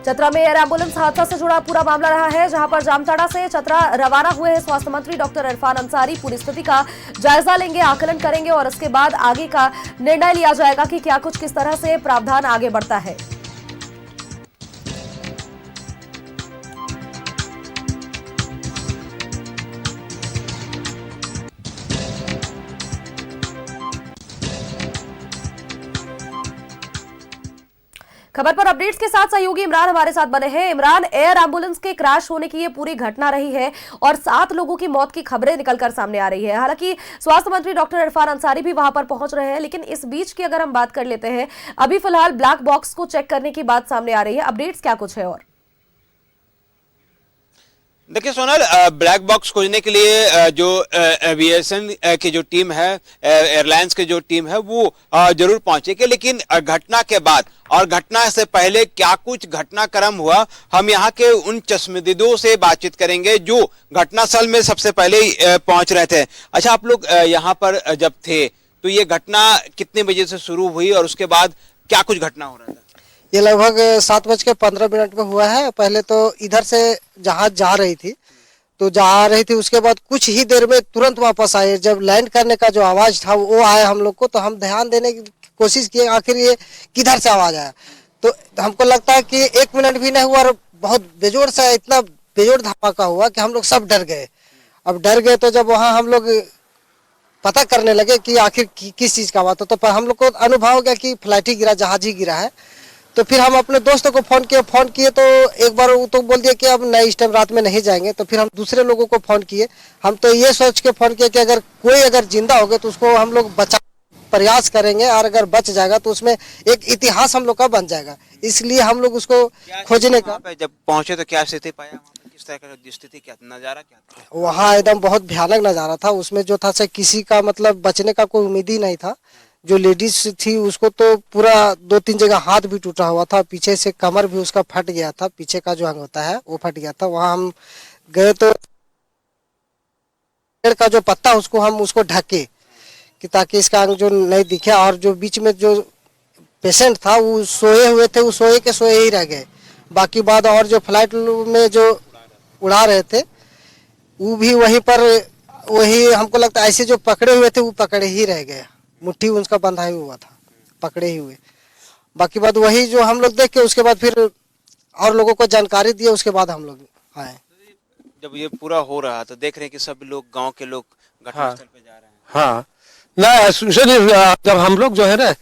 चतरा में air ambulance हादसा से जुड़ा पूरा मामला रहा है, जहां पर जामताड़ा से चतरा रवाना हुए हैं स्वास्थ्य मंत्री डॉक्टर इरफान अंसारी। पूरी स्थिति का जायजा लेंगे, आकलन करेंगे और इसके बाद आगे का निर्णय लिया जाएगा कि क्या कुछ किस तरह से प्रावधान आगे बढ़ता है। खबर पर अपडेट्स के साथ सहयोगी इमरान हमारे साथ बने हैं। इमरान, एयर एम्बुलेंस के क्रैश होने की ये पूरी घटना रही है और 7 लोगों की मौत की खबरें निकलकर सामने आ रही है। हालांकि स्वास्थ्य मंत्री डॉक्टर इरफान अंसारी भी वहां पर पहुंच रहे हैं, लेकिन इस बीच की अगर हम बात कर लेते हैं, अभी फिलहाल ब्लैक बॉक्स को चेक करने की बात सामने आ रही है। अपडेट्स क्या कुछ है? और देखिए सोनल, ब्लैक बॉक्स खोजने के लिए जो एविएशन की जो टीम है, एयरलाइंस की जो टीम है, वो जरूर पहुंचेगी। लेकिन घटना के बाद और घटना से पहले क्या कुछ घटनाक्रम हुआ, हम यहाँ के उन चश्मदीदों से बातचीत करेंगे जो घटनास्थल में सबसे पहले ही पहुंच रहे थे। अच्छा, आप लोग यहाँ पर जब थे तो ये घटना कितने बजे से शुरू हुई और उसके बाद क्या कुछ घटना हो रहा था? ये लगभग 7:15 में हुआ है। पहले तो इधर से जहाज जा रही थी, तो जा रही थी, उसके बाद कुछ ही देर में तुरंत वापस आए। जब लैंड करने का जो आवाज था वो आया हम लोग को, तो हम ध्यान देने की कोशिश किए आखिर ये किधर से आवाज आया। तो हमको लगता है कि 1 मिनट भी नहीं हुआ और बहुत बेजोड़ सा, इतना बेजोड़ धमाका हुआ कि हम लोग सब डर गए। अब डर गए तो जब वहाँ हम लोग पता करने लगे कि आखिर किस चीज का बात हो, तो हम लोग को अनुभव हो गया कि फ्लाइट ही गिरा, जहाज ही गिरा है। तो फिर हम अपने दोस्तों को फोन किए तो एक बार वो तो बोल दिया कि अब नहीं, इस टाइम रात में नहीं जाएंगे। तो फिर हम दूसरे लोगों को फोन किए। हम तो ये सोच के फोन किए कि अगर जिंदा हो गए तो उसको हम लोग बचा प्रयास करेंगे, और अगर बच जाएगा तो उसमें एक इतिहास हम लोग का बन जाएगा। इसलिए हम लोग उसको खोजने का। जब पहुंचे तो क्या स्थिति पाया, किस तरह का स्थिति, क्या नजारा क्या था? वहाँ एकदम बहुत भयानक नजारा था। उसमें जो था किसी का मतलब बचने का कोई उम्मीद ही नहीं था। जो लेडीज थी उसको तो पूरा 2-3 जगह हाथ भी टूटा हुआ था, पीछे से कमर भी उसका फट गया था, पीछे का जो अंग होता है वो फट गया था। वहाँ हम गए तो पेड़ का जो पत्ता उसको ढके कि ताकि इसका अंग जो नहीं दिखे। और जो बीच में जो पेशेंट था वो सोए हुए थे, वो सोए के सोए ही रह गए। बाकी बाद और जो फ्लाइट में जो उड़ा रहे थे वो भी वही हमको लगता है ऐसे जो पकड़े हुए थे वो पकड़े ही रह गए, मुट्ठी उनका बंधा ही हुआ था, पकड़े ही हुए। बाकी बात वही जो हम लोग देख के उसके बाद फिर और लोगों को जानकारी दिए, उसके बाद हम लोग आए। जब ये पूरा हो रहा तो देख रहे हैं कि सब लोग, गांव के लोग घटनास्थल पे जा रहे हैं। हाँ, ना जब हम लोग जो है ना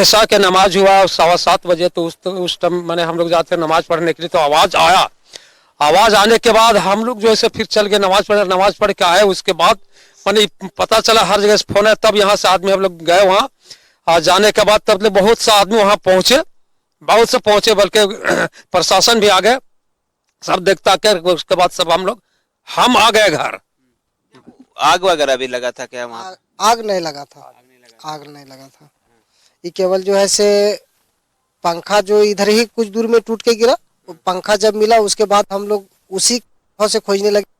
शाह के नमाज हुआ 7:15 बजे, तो उस टाइम मैंने हम लोग जाते नमाज पढ़ने के लिए, तो आवाज आया। आवाज आने के बाद हम लोग जो है फिर चल के नमाज पढ़ के आए। उसके बाद मैंने पता चला हर जगह से फोन है, तब यहाँ से आदमी हम लोग गए वहाँ। और जाने के बाद तब बहुत सा आदमी वहाँ पहुंचे, बहुत से पहुंचे, बल्कि प्रशासन भी आ गए, सब देखता कर। उसके बाद सब हम आ गए घर। आग वगैरह भी लगा था क्या वहाँ? आग नहीं लगा था, आग नहीं लगा था। ये केवल जो है से पंखा जो इधर ही कुछ दूर में टूट के गिरा, पंखा जब मिला उसके बाद हम लोग उसी से खोजने लगे।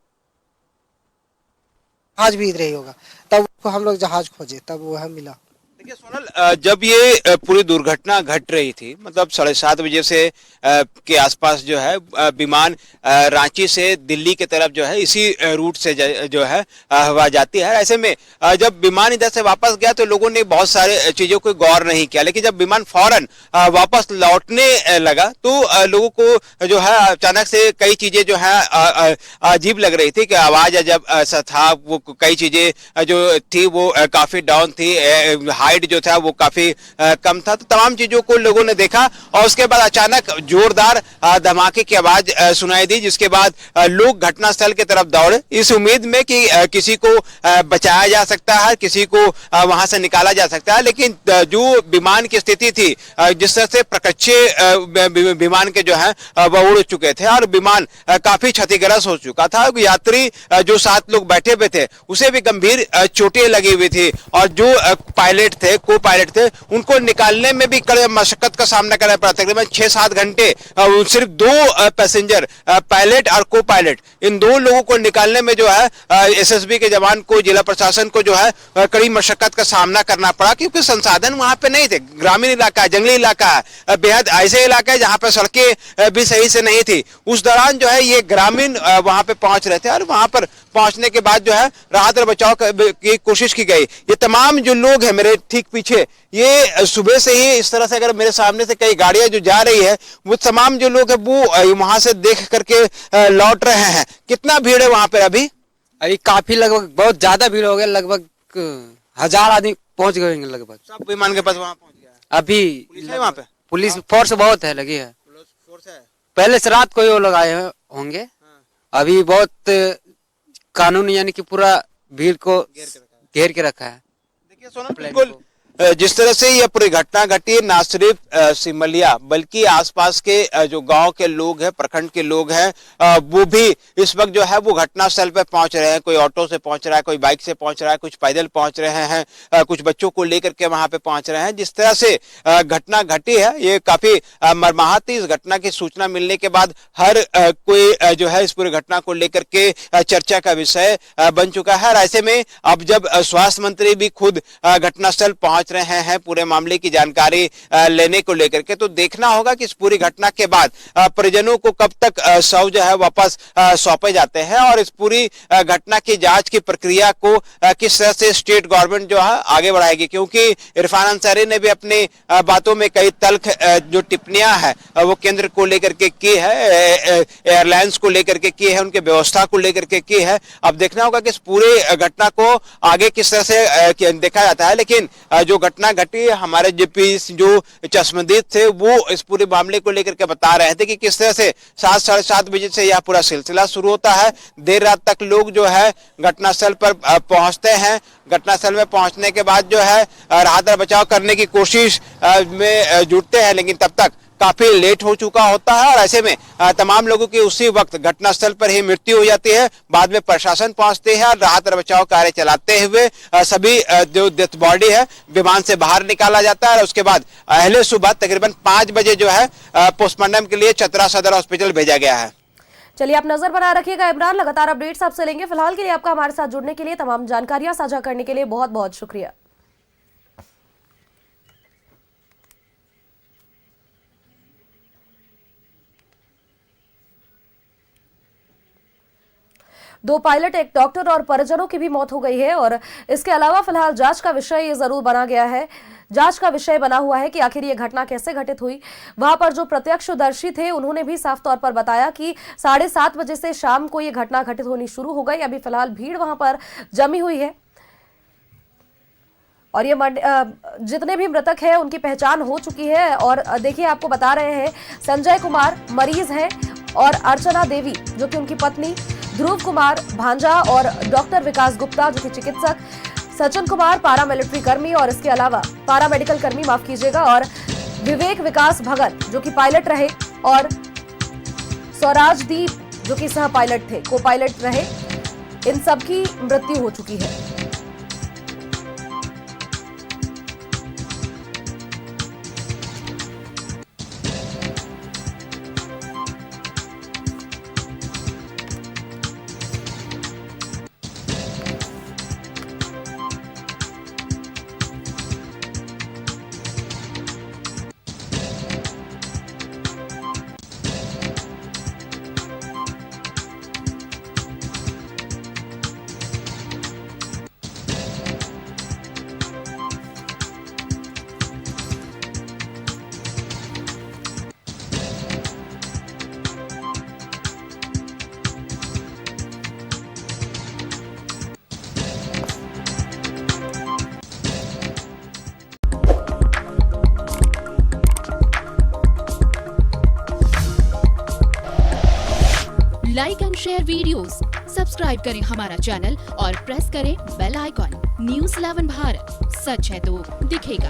जहाज भी इधर ही होगा, तब हम लोग जहाज खोजे, तब वह मिला। देखिए सोनल, जब ये पूरी दुर्घटना घट रही थी, मतलब 7:30 बजे से के आसपास जो है विमान रांची से दिल्ली की तरफ जो है इसी रूट से जो है हवा जाती है। ऐसे में जब विमान इधर से वापस गया तो लोगों ने बहुत सारे चीजों को गौर नहीं किया, लेकिन जब विमान फौरन वापस लौटने लगा तो लोगों को जो है अचानक से कई चीजें जो है अजीब लग रही थी। कि आवाज जब ऐसा था, वो कई चीजें जो थी वो काफी डाउन थी, हाइट जो था वो काफी कम था। तो तमाम चीजों को लोगों ने देखा और उसके बाद अचानक जोरदार धमाके की आवाज सुनाई दी, जिसके बाद लोग घटनास्थल की तरफ दौड़े, इस उम्मीद में कि किसी को बचाया जा सकता है, किसी को वहां से निकाला जा सकता है। लेकिन जो विमान की स्थिति थी, जिस तरह से प्रकच्छे विमान के जो है वह उड़ चुके थे और विमान काफी क्षतिग्रस्त हो चुका था। यात्री जो 7 लोग बैठे हुए थे उसे भी गंभीर चोटें लगी हुई थी और जो पायलट थे, को पायलट थे, उनको निकालने में भी कड़े मशक्कत का सामना करना पड़ा। तकरीबन 6-7 घंटे सिर्फ 2 पैसेंजर, पायलट और को पायलट, इन 2 लोगों को निकालने में जो है एसएसबी के जवान को, जिला प्रशासन को जो है कड़ी मशक्कत का सामना करना पड़ा, क्योंकि संसाधन वहां पे नहीं थे। ग्रामीण इलाका है, जंगली इलाका है, बेहद ऐसे इलाका है जहां पर सड़कें भी सही से नहीं थी। उस दौरान जो है ये ग्रामीण वहां पे पहुंच रहे थे और वहां पर पहुंचने के बाद जो है राहत और बचाव की कोशिश की गई। ये तमाम जो लोग हैं मेरे ठीक पीछे, ये सुबह से ही इस तरह से, अगर मेरे सामने से कई गाड़ियां जो जा रही है, वो तमाम जो लोग हैं वो वहां से देख करके लौट रहे हैं। कितना भीड़ है वहां पर अभी? अभी काफी, लगभग बहुत ज्यादा भीड़ हो गया, लगभग 1000 आदमी पहुंच गए लगभग। सब विमान के पास वहां पहुंच गया? अभी पुलिस है वहां पे? पुलिस फोर्स बहुत है, लगी है। फोर्स है? पहले से रात को ही वो लोग आए होंगे। अभी बहुत कानून यानी कि पूरा भीड़ को घेर के रखा है। देखिए सोनम, बिल्कुल जिस तरह से यह पूरी घटना घटी, ना सिर्फ सिमलिया बल्कि आसपास के जो गांव के लोग हैं, प्रखंड के लोग हैं, वो भी इस वक्त जो है वो घटना स्थल पे पहुंच रहे हैं। कोई ऑटो से पहुंच रहा है, कोई बाइक से पहुंच रहा है, कुछ पैदल पहुंच रहे हैं, कुछ बच्चों को लेकर के वहां पे पहुंच रहे हैं। जिस तरह से घटना घटी है ये काफी मर्माहत थी। इस घटना की सूचना मिलने के बाद हर कोई जो है इस पूरी घटना को लेकर के चर्चा का विषय बन चुका है। और ऐसे में अब जब स्वास्थ्य मंत्री भी खुद घटनास्थल पहुंच रहे हैं पूरे मामले की जानकारी लेने को लेकर के, तो देखना होगा कि इस पूरी घटना के बाद परिजनों को कब तक शव जो है वापस सौंपे जाते हैं और इस पूरी घटना की जांच की प्रक्रिया को किस तरह से स्टेट गवर्नमेंट जो है आगे बढ़ाएगी। क्योंकि इरफान अंसारी ने भी अपनी बातों में कई तल्ख जो टिप्पणियां हैं वो केंद्र को लेकर के की है, एयरलाइंस को लेकर के की है, उनके व्यवस्था को लेकर के की है। अब देखना होगा कि इस पूरे घटना को आगे किस तरह से देखा जाता है। लेकिन जो घटना घटी, हमारे जेपी जो चश्मदीद थे वो इस पूरे मामले को लेकर के बता रहे थे कि किस तरह से 7-7:30 बजे से यह पूरा सिलसिला शुरू होता है। देर रात तक लोग जो है घटनास्थल पर पहुंचते हैं। घटनास्थल में पहुंचने के बाद जो है राहत और बचाव करने की कोशिश में जुटते हैं, लेकिन तब तक काफी लेट हो चुका होता है और ऐसे में तमाम लोगों की उसी वक्त घटनास्थल पर ही मृत्यु हो जाती है। बाद में प्रशासन पहुंचते हैं और राहत और बचाव कार्य चलाते हुए सभी जो डेथ बॉडी है विमान से बाहर निकाला जाता है और उसके बाद अहले सुबह तकरीबन 5 बजे जो है पोस्टमार्टम के लिए चतरा सदर हॉस्पिटल भेजा गया है। चलिए आप नजर बनाए रखिएगा इमरान, लगातार अपडेट्स आपसे लेंगे। फिलहाल के लिए आपका हमारे साथ जुड़ने के लिए, तमाम जानकारियां साझा करने के लिए बहुत बहुत शुक्रिया। दो पायलट, एक डॉक्टर और परिजनों की भी मौत हो गई है और इसके अलावा फिलहाल जांच का विषय ये जरूर बना गया है, जांच का विषय बना हुआ है कि आखिर ये घटना कैसे घटित हुई। वहां पर जो प्रत्यक्षदर्शी थे उन्होंने भी साफ तौर पर बताया कि 7:30 बजे से शाम को ये घटना घटित होनी शुरू हो गई। अभी फिलहाल भीड़ वहां पर जमी हुई है और ये जितने भी मृतक हैं उनकी पहचान हो चुकी है। और देखिए आपको बता रहे हैं, संजय कुमार मरीज हैं और अर्चना देवी जो कि उनकी पत्नी, ध्रुव कुमार भांजा और डॉक्टर विकास गुप्ता जो कि चिकित्सक, सचिन कुमार पारामिलिट्री कर्मी और इसके अलावा पारामेडिकल कर्मी, माफ कीजिएगा, और विवेक विकास भगत जो कि पायलट रहे और स्वराजदीप जो कि सह पायलट थे, को पायलट रहे, इन सबकी मृत्यु हो चुकी है। Like and share videos, subscribe करें हमारा चैनल और प्रेस करें बेल आइकॉन। न्यूज़ 11 भारत, सच है तो दिखेगा।